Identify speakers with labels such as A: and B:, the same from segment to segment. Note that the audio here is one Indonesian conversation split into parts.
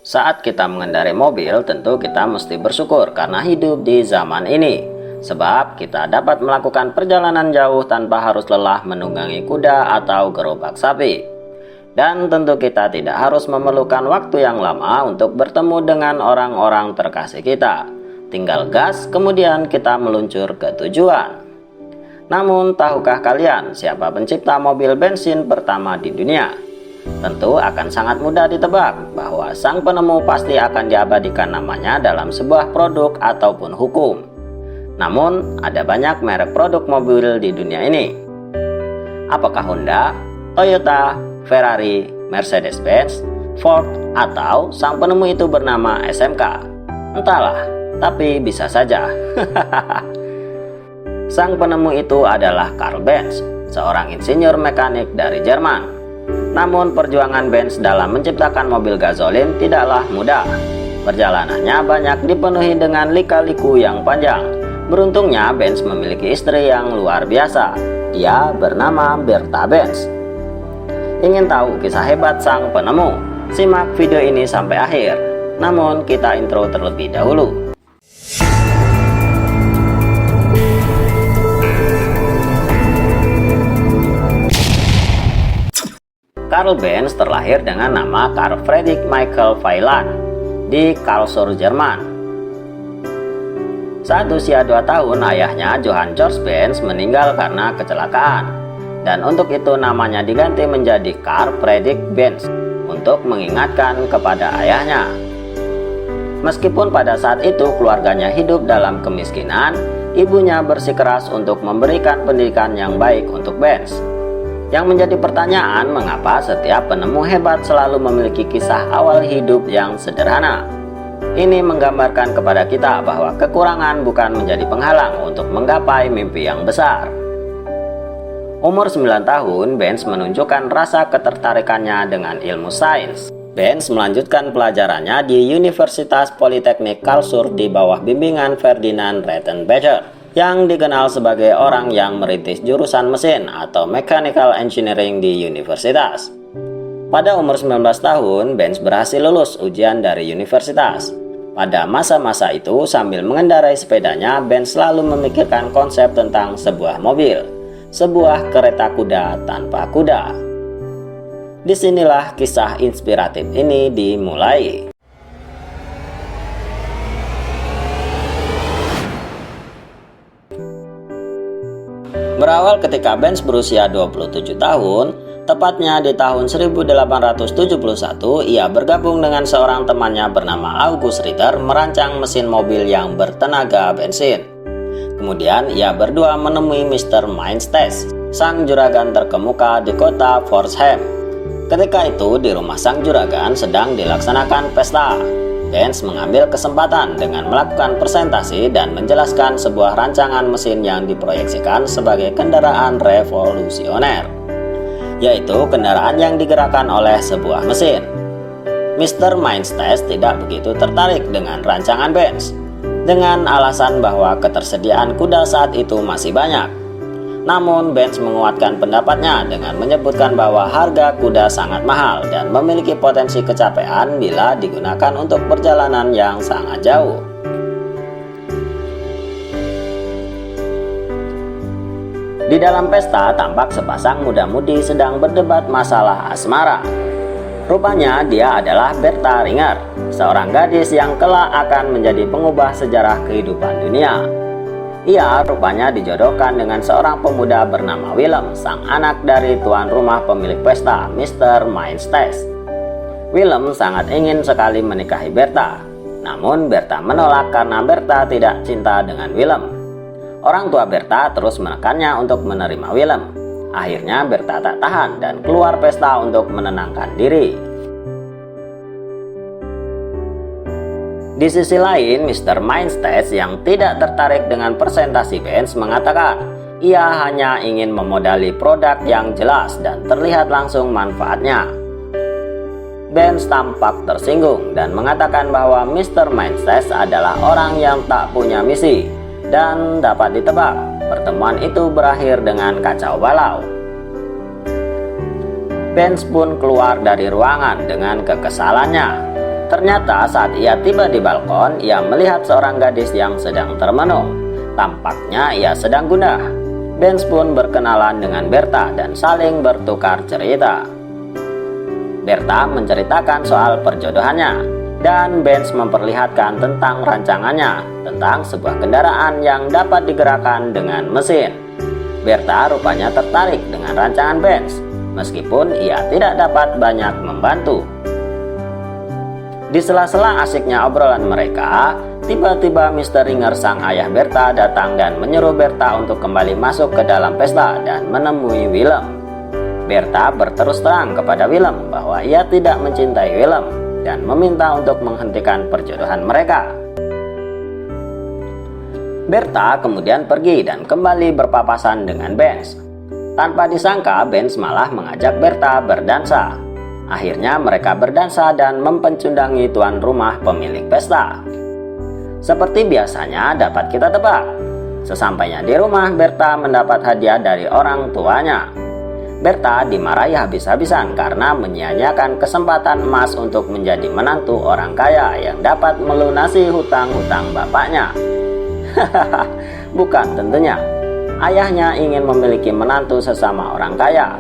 A: Saat kita mengendarai mobil, tentu kita mesti bersyukur karena hidup di zaman ini. Sebab kita dapat melakukan perjalanan jauh tanpa harus lelah menunggangi kuda atau gerobak sapi. Dan tentu kita tidak harus memerlukan waktu yang lama untuk bertemu dengan orang-orang terkasih kita. Tinggal gas, kemudian kita meluncur ke tujuan. Namun, tahukah kalian siapa pencipta mobil bensin pertama di dunia? Tentu akan sangat mudah ditebak bahwa sang penemu pasti akan diabadikan namanya dalam sebuah produk ataupun hukum. Namun, ada banyak merek produk mobil di dunia ini. Apakah Honda, Toyota, Ferrari, Mercedes-Benz, Ford, atau sang penemu itu bernama SMK? Entahlah, tapi bisa saja. Sang penemu itu adalah Karl Benz, seorang insinyur mekanik dari Jerman. Namun perjuangan Benz dalam menciptakan mobil gasolin tidaklah mudah. Perjalanannya banyak dipenuhi dengan lika-liku yang panjang. Beruntungnya Benz memiliki istri yang luar biasa. Ia bernama Bertha Benz. Ingin tahu kisah hebat sang penemu? Simak video ini sampai akhir. Namun kita intro terlebih dahulu. Karl Benz terlahir dengan nama Carl Friedrich Michael Weyland di Karlsruhe, Jerman. Saat usia 2 tahun, ayahnya Johann Georg Benz meninggal karena kecelakaan. Dan untuk itu namanya diganti menjadi Carl Friedrich Benz untuk mengingatkan kepada ayahnya. Meskipun pada saat itu keluarganya hidup dalam kemiskinan, ibunya bersikeras untuk memberikan pendidikan yang baik untuk Benz. Yang menjadi pertanyaan, mengapa setiap penemu hebat selalu memiliki kisah awal hidup yang sederhana? Ini menggambarkan kepada kita bahwa kekurangan bukan menjadi penghalang untuk menggapai mimpi yang besar. Umur 9 tahun, Benz menunjukkan rasa ketertarikannya dengan ilmu sains. Benz melanjutkan pelajarannya di Universitas Politeknik Karlsruhe di bawah bimbingan Ferdinand Rettenbacher, yang dikenal sebagai orang yang merintis jurusan mesin atau mechanical engineering di universitas. Pada umur 19 tahun, Benz berhasil lulus ujian dari universitas. Pada masa-masa itu, sambil mengendarai sepedanya, Benz selalu memikirkan konsep tentang sebuah mobil, sebuah kereta kuda tanpa kuda. Disinilah kisah inspiratif ini dimulai. Berawal ketika Benz berusia 27 tahun, tepatnya di tahun 1871, ia bergabung dengan seorang temannya bernama August Ritter merancang mesin mobil yang bertenaga bensin. Kemudian ia berdua menemui Mr. Mainstes, sang juragan terkemuka di kota Pforzheim. Ketika itu di rumah sang juragan sedang dilaksanakan pesta. Benz mengambil kesempatan dengan melakukan presentasi dan menjelaskan sebuah rancangan mesin yang diproyeksikan sebagai kendaraan revolusioner, yaitu kendaraan yang digerakkan oleh sebuah mesin. Mr. Mainstes tidak begitu tertarik dengan rancangan Benz, dengan alasan bahwa ketersediaan kuda saat itu masih banyak. Namun Benz menguatkan pendapatnya dengan menyebutkan bahwa harga kuda sangat mahal dan memiliki potensi kecapean bila digunakan untuk perjalanan yang sangat jauh. Di dalam pesta tampak sepasang muda-mudi sedang berdebat masalah asmara. Rupanya dia adalah Bertha Ringer, seorang gadis yang kelak akan menjadi pengubah sejarah kehidupan dunia. Ia rupanya dijodohkan dengan seorang pemuda bernama Willem, sang anak dari tuan rumah pemilik pesta, Mr. Mainstes. Willem sangat ingin sekali menikahi Bertha, namun Bertha menolak karena Bertha tidak cinta dengan Willem. Orang tua Bertha terus menekannya untuk menerima Willem. Akhirnya Bertha tak tahan dan keluar pesta untuk menenangkan diri. Di sisi lain, Mr. Mainstes yang tidak tertarik dengan presentasi Benz mengatakan ia hanya ingin memodali produk yang jelas dan terlihat langsung manfaatnya. Benz tampak tersinggung dan mengatakan bahwa Mr. Mainstes adalah orang yang tak punya misi, dan dapat ditebak pertemuan itu berakhir dengan kacau balau. Benz pun keluar dari ruangan dengan kekesalannya. Ternyata saat ia tiba di balkon, ia melihat seorang gadis yang sedang termenung. Tampaknya ia sedang gundah. Benz pun berkenalan dengan Bertha dan saling bertukar cerita. Bertha menceritakan soal perjodohannya, dan Benz memperlihatkan tentang rancangannya, tentang sebuah kendaraan yang dapat digerakkan dengan mesin. Bertha rupanya tertarik dengan rancangan Benz, meskipun ia tidak dapat banyak membantu. Di sela-sela asiknya obrolan mereka, tiba-tiba Mr. Ringer, sang ayah Bertha, datang dan menyuruh Bertha untuk kembali masuk ke dalam pesta dan menemui Willem. Bertha berterus terang kepada Willem bahwa ia tidak mencintai Willem dan meminta untuk menghentikan perjodohan mereka. Bertha kemudian pergi dan kembali berpapasan dengan Benz. Tanpa disangka, Benz malah mengajak Bertha berdansa. Akhirnya mereka berdansa dan mempencundangi tuan rumah pemilik pesta. Seperti biasanya dapat kita tebak, sesampainya di rumah, Bertha mendapat hadiah dari orang tuanya. Bertha dimarahi habis-habisan karena menyia-nyiakan kesempatan emas untuk menjadi menantu orang kaya yang dapat melunasi hutang-hutang bapaknya. Hahaha, bukan tentunya. Ayahnya ingin memiliki menantu sesama orang kaya.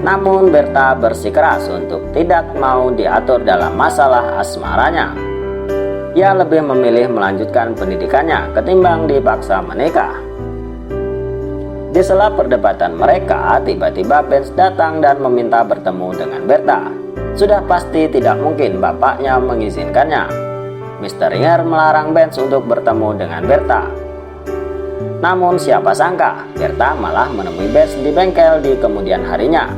A: Namun Bertha bersikeras untuk tidak mau diatur dalam masalah asmaranya. Ia lebih memilih melanjutkan pendidikannya ketimbang dipaksa menikah. Di sela perdebatan mereka, tiba-tiba Benz datang dan meminta bertemu dengan Bertha. Sudah pasti tidak mungkin bapaknya mengizinkannya. Mr. Ringer melarang Benz untuk bertemu dengan Bertha. Namun siapa sangka, Bertha malah menemui Benz di bengkel di kemudian harinya.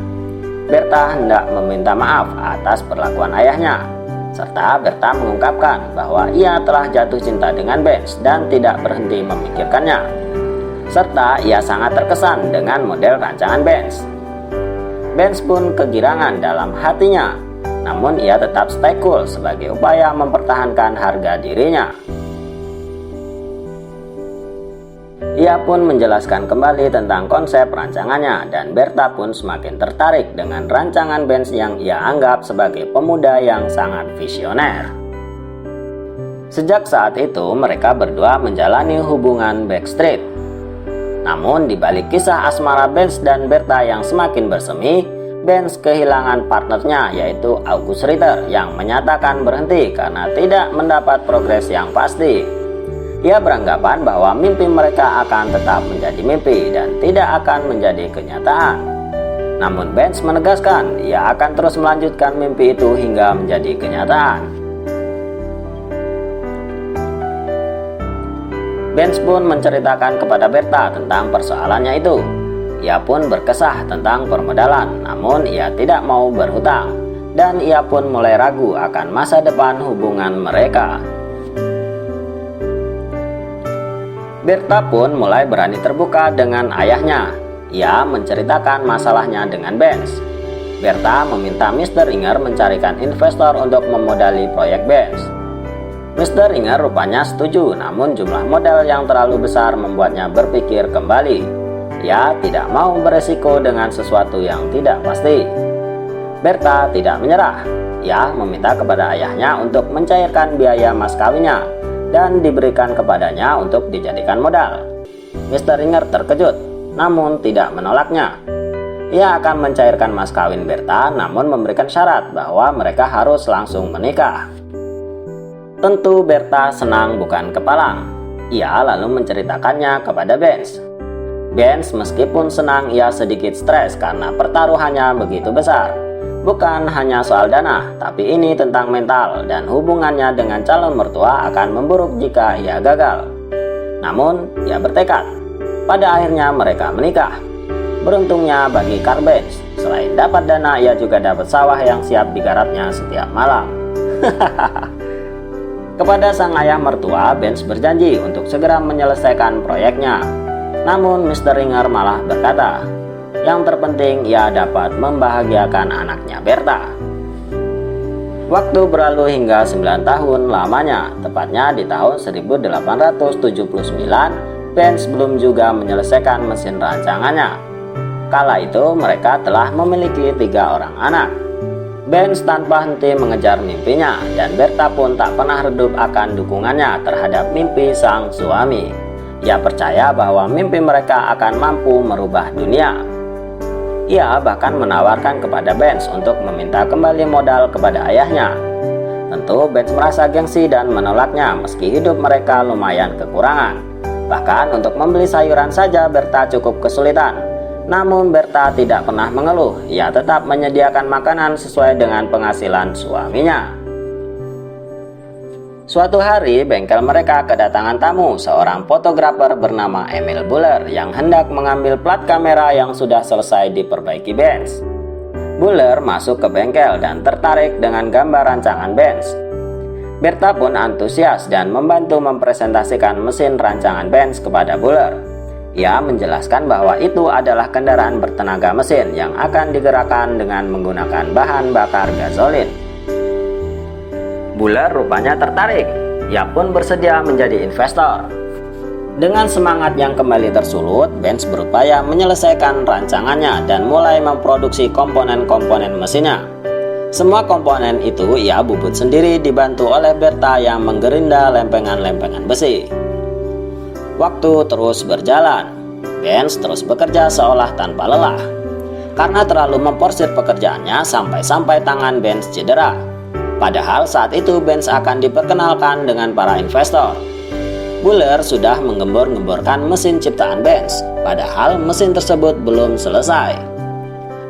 A: Bertha hendak meminta maaf atas perlakuan ayahnya, serta Bertha mengungkapkan bahwa ia telah jatuh cinta dengan Benz dan tidak berhenti memikirkannya, serta ia sangat terkesan dengan model rancangan Benz. Benz pun kegirangan dalam hatinya, namun ia tetap stay cool sebagai upaya mempertahankan harga dirinya. Ia pun menjelaskan kembali tentang konsep rancangannya, dan Bertha pun semakin tertarik dengan rancangan Benz yang ia anggap sebagai pemuda yang sangat visioner. Sejak saat itu mereka berdua menjalani hubungan backstreet. Namun di balik kisah asmara Benz dan Bertha yang semakin bersemi, Benz kehilangan partnernya yaitu August Ritter yang menyatakan berhenti karena tidak mendapat progres yang pasti. Ia beranggapan bahwa mimpi mereka akan tetap menjadi mimpi dan tidak akan menjadi kenyataan. Namun Benz menegaskan ia akan terus melanjutkan mimpi itu hingga menjadi kenyataan. Benz pun menceritakan kepada Bertha tentang persoalannya itu. Ia pun berkesah tentang permodalan, namun ia tidak mau berhutang, dan ia pun mulai ragu akan masa depan hubungan mereka. Bertha pun mulai berani terbuka dengan ayahnya. Ia menceritakan masalahnya dengan Benz. Bertha meminta Mr. Ringer mencarikan investor untuk memodali proyek Benz. Mr. Ringer rupanya setuju, namun jumlah modal yang terlalu besar membuatnya berpikir kembali. Ia tidak mau beresiko dengan sesuatu yang tidak pasti. Bertha tidak menyerah. Ia meminta kepada ayahnya untuk mencairkan biaya mas kawinnya dan diberikan kepadanya untuk dijadikan modal. Mr. Ringer terkejut, namun tidak menolaknya. Ia akan mencairkan mas kawin Bertha, namun memberikan syarat bahwa mereka harus langsung menikah. Tentu Bertha senang bukan kepalang. Ia lalu menceritakannya kepada Benz. Benz meskipun senang, ia sedikit stres karena pertaruhannya begitu besar. Bukan hanya soal dana, tapi ini tentang mental dan hubungannya dengan calon mertua akan memburuk jika ia gagal. Namun, ia bertekad. Pada akhirnya mereka menikah. Beruntungnya bagi Karl Benz, selain dapat dana, ia juga dapat sawah yang siap digarapnya setiap malam. Kepada sang ayah mertua, Benz berjanji untuk segera menyelesaikan proyeknya. Namun, Mr. Ringer malah berkata, yang terpenting ia dapat membahagiakan anaknya Bertha. Waktu berlalu hingga 9 tahun lamanya, tepatnya di tahun 1879, Benz belum juga menyelesaikan mesin rancangannya. Kala itu mereka telah memiliki 3 orang anak. Benz tanpa henti mengejar mimpinya, dan Berta pun tak pernah redup akan dukungannya terhadap mimpi sang suami. Ia percaya bahwa mimpi mereka akan mampu merubah dunia. Ia bahkan menawarkan kepada Benz untuk meminta kembali modal kepada ayahnya. Tentu Benz merasa gengsi dan menolaknya meski hidup mereka lumayan kekurangan. Bahkan untuk membeli sayuran saja Berta cukup kesulitan. Namun Berta tidak pernah mengeluh, ia tetap menyediakan makanan sesuai dengan penghasilan suaminya. Suatu hari bengkel mereka kedatangan tamu, seorang fotografer bernama Emil Buller yang hendak mengambil plat kamera yang sudah selesai diperbaiki Benz. Buller masuk ke bengkel dan tertarik dengan gambar rancangan Benz. Berta pun antusias dan membantu mempresentasikan mesin rancangan Benz kepada Buller. Ia menjelaskan bahwa itu adalah kendaraan bertenaga mesin yang akan digerakkan dengan menggunakan bahan bakar gasolin. Buller rupanya tertarik. Ia pun bersedia menjadi investor. Dengan semangat yang kembali tersulut, Benz berupaya menyelesaikan rancangannya dan mulai memproduksi komponen-komponen mesinnya. Semua komponen itu ia bubut sendiri dibantu oleh Berta yang menggerinda lempengan-lempengan besi. Waktu terus berjalan. Benz terus bekerja seolah tanpa lelah. Karena terlalu memporsir pekerjaannya sampai-sampai tangan Benz cedera. Padahal saat itu Benz akan diperkenalkan dengan para investor. Buller sudah menggembor-gemborkan mesin ciptaan Benz, padahal mesin tersebut belum selesai.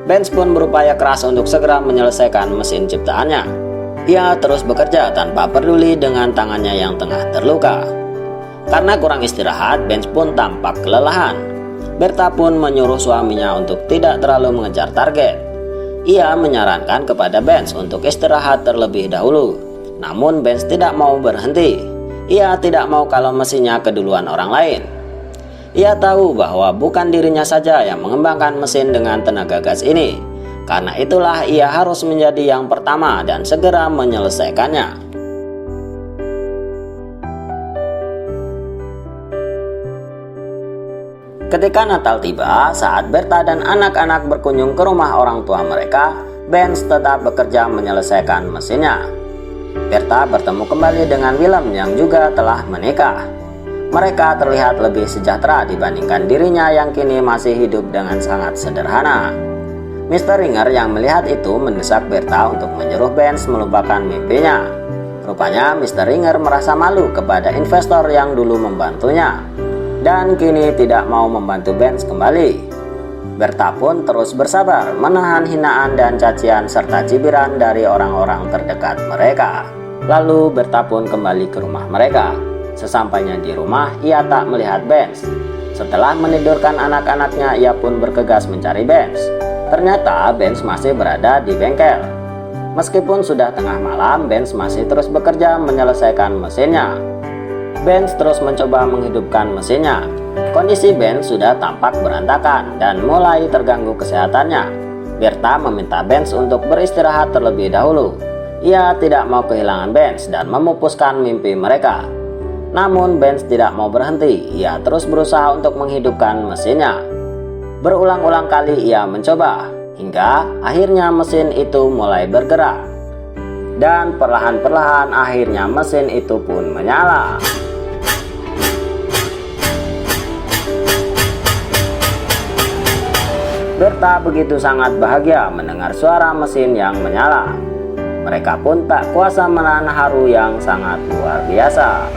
A: Benz pun berupaya keras untuk segera menyelesaikan mesin ciptaannya. Ia terus bekerja tanpa peduli dengan tangannya yang tengah terluka. Karena kurang istirahat, Benz pun tampak kelelahan. Berta pun menyuruh suaminya untuk tidak terlalu mengejar target. Ia menyarankan kepada Benz untuk istirahat terlebih dahulu. Namun Benz tidak mau berhenti. Ia tidak mau kalau mesinnya keduluan orang lain. Ia tahu bahwa bukan dirinya saja yang mengembangkan mesin dengan tenaga gas ini. Karena itulah ia harus menjadi yang pertama dan segera menyelesaikannya. Ketika Natal tiba, saat Berta dan anak-anak berkunjung ke rumah orang tua mereka, Benz tetap bekerja menyelesaikan mesinnya. Berta bertemu kembali dengan Willem yang juga telah menikah. Mereka terlihat lebih sejahtera dibandingkan dirinya yang kini masih hidup dengan sangat sederhana. Mr. Ringer yang melihat itu mendesak Berta untuk menyuruh Benz melupakan mimpinya. Rupanya Mr. Ringer merasa malu kepada investor yang dulu membantunya dan kini tidak mau membantu Benz kembali. Berta pun terus bersabar menahan hinaan dan cacian serta cibiran dari orang-orang terdekat mereka. Lalu Berta pun kembali ke rumah mereka. Sesampainya di rumah, ia tak melihat Benz. Setelah menidurkan anak-anaknya, ia pun bergegas mencari Benz. Ternyata Benz masih berada di bengkel. Meskipun sudah tengah malam, Benz masih terus bekerja menyelesaikan mesinnya. Benz terus mencoba menghidupkan mesinnya. Kondisi Benz sudah tampak berantakan dan mulai terganggu kesehatannya. Berta meminta Benz untuk beristirahat terlebih dahulu. Ia tidak mau kehilangan Benz dan memupuskan mimpi mereka. Namun Benz tidak mau berhenti. Ia terus berusaha untuk menghidupkan mesinnya. Berulang-ulang kali ia mencoba, hingga akhirnya mesin itu mulai bergerak. Dan perlahan-perlahan akhirnya mesin itu pun menyala. Berta begitu sangat bahagia mendengar suara mesin yang menyala. Mereka pun tak kuasa menahan haru yang sangat luar biasa.